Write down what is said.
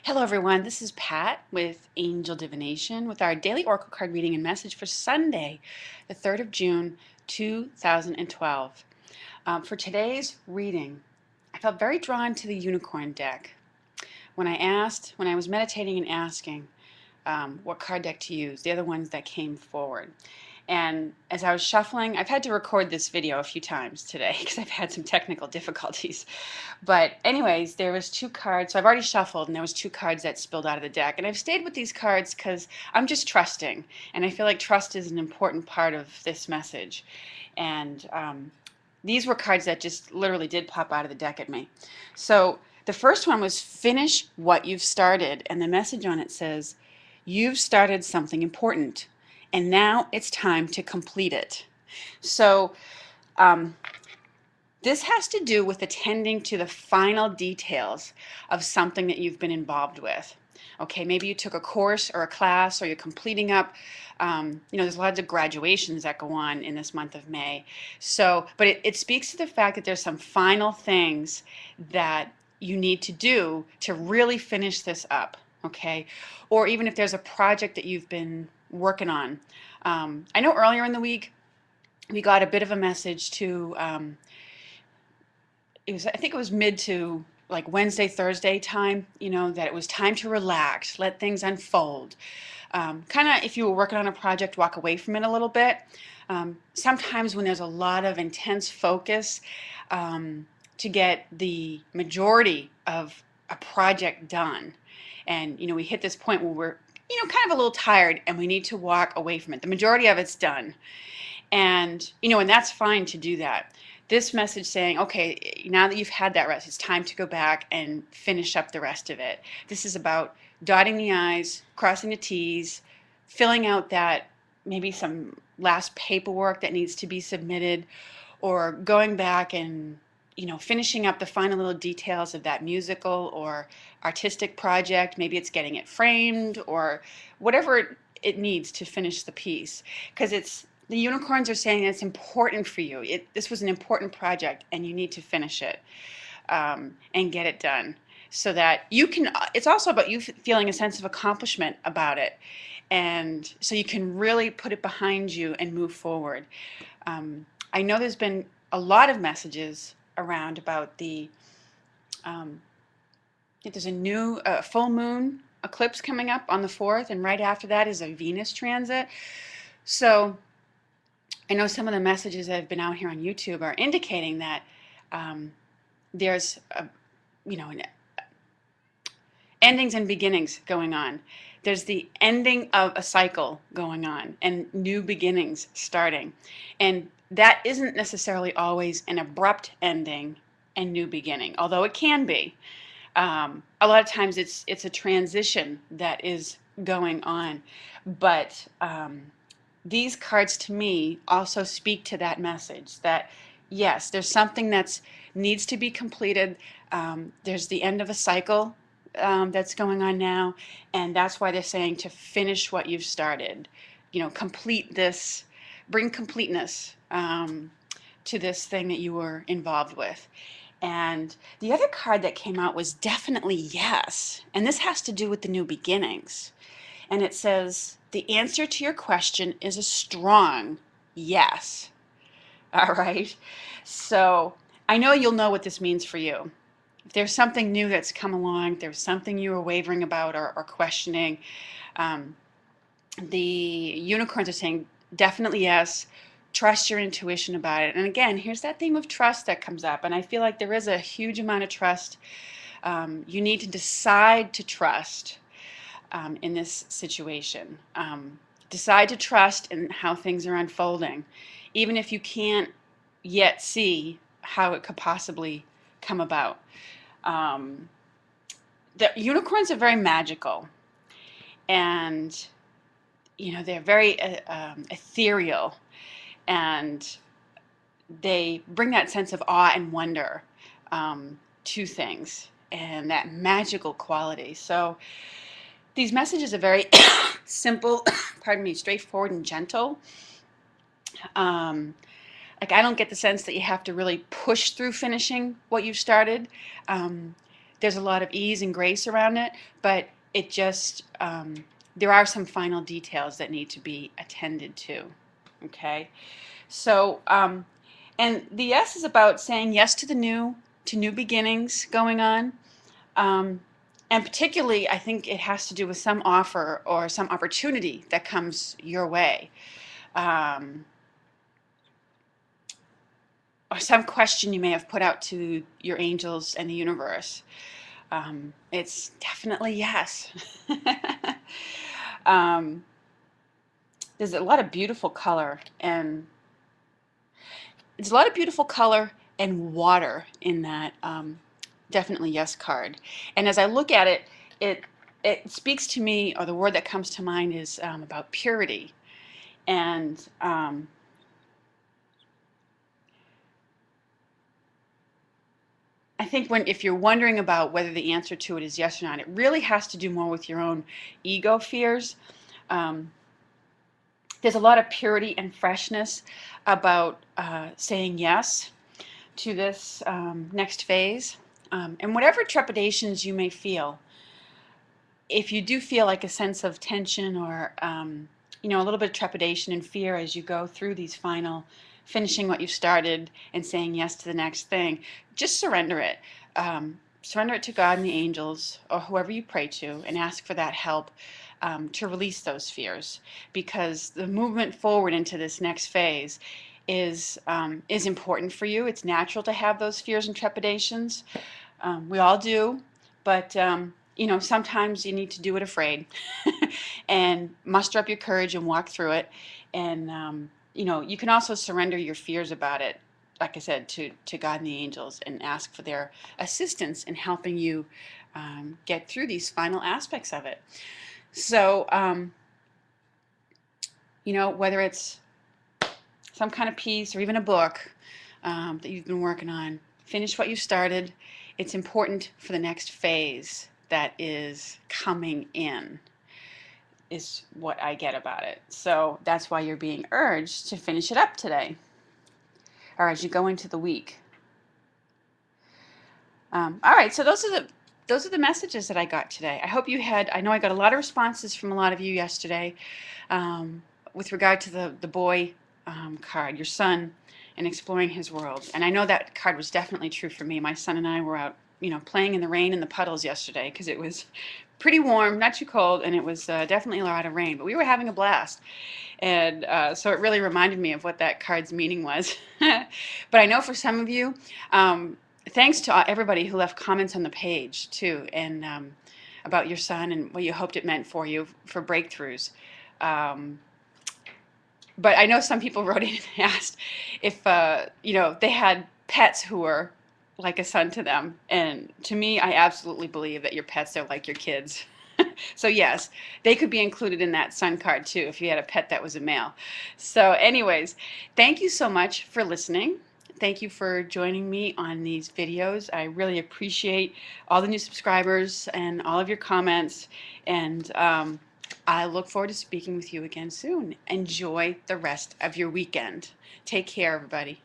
Hello everyone, this is Pat with Angel Divination with our daily oracle card reading and message for Sunday, the 3rd of June, 2012. For today's reading, I felt very drawn to the unicorn deck. When I was meditating and asking what card deck to use, the other ones that came forward. And as I was shuffling, I've had to record this video a few times today because I've had some technical difficulties. But anyways, there was two cards. So I've already shuffled, and there was two cards that spilled out of the deck. And I've stayed with these cards because I'm just trusting, and I feel like trust is an important part of this message. And these were cards that just literally did pop out of the deck at me. So the first one was finish what you've started, and the message on it says, "You've started something important, and now it's time to complete it." So um, this has to do with attending to the final details of something that you've been involved with. Okay, maybe you took a course or a class, or you're completing up. There's lots of graduations that go on in this month of May. So, but it speaks to the fact that there's some final things that you need to do to really finish this up. Okay, or even if there's a project that you've been working on. I know earlier in the week we got a bit of a message to I think it was mid to like Wednesday, Thursday time, that it was time to relax, let things unfold. Kind of, if you were working on a project, walk away from it a little bit. Sometimes when there's a lot of intense focus to get the majority of a project done, and we hit this point where we're kind of a little tired and we need to walk away from it. The majority of it's done. And that's fine to do that. This message saying, okay, now that you've had that rest, it's time to go back and finish up the rest of it. This is about dotting the I's, crossing the T's, filling out that maybe some last paperwork that needs to be submitted, or going back and finishing up the final little details of that musical or artistic project. Maybe it's getting it framed or whatever it needs to finish the piece, because the unicorns are saying it's important for you. This was an important project, and you need to finish it and get it done, so that you can. It's also about you feeling a sense of accomplishment about it, and so you can really put it behind you and move forward. I know there's been a lot of messages around about there's a new full moon eclipse coming up on the 4th, and right after that is a Venus transit. So I know some of the messages that have been out here on YouTube are indicating that there's endings and beginnings going on. There's the ending of a cycle going on and new beginnings starting. And that isn't necessarily always an abrupt ending and new beginning, although it can be. A lot of times it's a transition that is going on. But these cards to me also speak to that message that yes, there's something that needs to be completed. There's the end of a cycle that's going on now, and that's why they're saying to finish what you've started. Complete this, bring completeness to this thing that you were involved with. And the other card that came out was definitely yes, and this has to do with the new beginnings. And it says, the answer to your question is a strong yes. All right. So I know you'll know what this means for you. If there's something new that's come along, if there's something you were wavering about or questioning, the unicorns are saying definitely yes. Trust your intuition about it. And again, here's that theme of trust that comes up. And I feel like there is a huge amount of trust. You need to decide to trust in this situation. Decide to trust in how things are unfolding, even if you can't yet see how it could possibly come about. The unicorns are very magical, and they're very ethereal, and they bring that sense of awe and wonder to things, and that magical quality. So these messages are very simple, pardon me, straightforward and gentle. Like, I don't get the sense that you have to really push through finishing what you've started. there's a lot of ease and grace around it, but it just, there are some final details that need to be attended to. Okay? So, and the yes is about saying yes to the new, to new beginnings going on. And particularly, I think it has to do with some offer or some opportunity that comes your way. Or some question you may have put out to your angels and the universe. It's definitely yes. There's a lot of beautiful color, and there's a lot of beautiful color and water in that definitely yes card. And as I look at it, it speaks to me, or the word that comes to mind is about purity. And I think if you're wondering about whether the answer to it is yes or not, it really has to do more with your own ego fears. There's a lot of purity and freshness about saying yes to this next phase. And whatever trepidations you may feel, if you do feel like a sense of tension or you know, a little bit of trepidation and fear as you go through these final, finishing what you've started and saying yes to the next thing, just surrender it. Surrender it to God and the angels or whoever you pray to, and ask for that help to release those fears, because the movement forward into this next phase is important for you. It's natural to have those fears and trepidations. We all do, but you know, sometimes you need to do it afraid and muster up your courage and walk through it. And you know, you can also surrender your fears about it, like I said, to God and the angels, and ask for their assistance in helping you get through these final aspects of it. So, you know, whether it's some kind of piece or even a book that you've been working on, finish what you started. It's important for the next phase that is coming in, is what I get about it. So that's why you're being urged to finish it up today, or as you go into the week. All right, so those are the messages that I got today. I hope you had, I know I got a lot of responses from a lot of you yesterday with regard to the boy card, your son, and exploring his world. And I know that card was definitely true for me. My son and I were out, you know, playing in the rain and the puddles yesterday because it was pretty warm, not too cold, and it was definitely a lot of rain. But we were having a blast. And so it really reminded me of what that card's meaning was. But I know for some of you, thanks to everybody who left comments on the page too, and about your son and what you hoped it meant for you for breakthroughs. But I know some people wrote in and asked if you know, they had pets who were like a son to them. And to me, I absolutely believe that your pets are like your kids. So yes, they could be included in that son card too if you had a pet that was a male. So anyways, thank you so much for listening. Thank you for joining me on these videos. I really appreciate all the new subscribers and all of your comments. And I look forward to speaking with you again soon. Enjoy the rest of your weekend. Take care, everybody.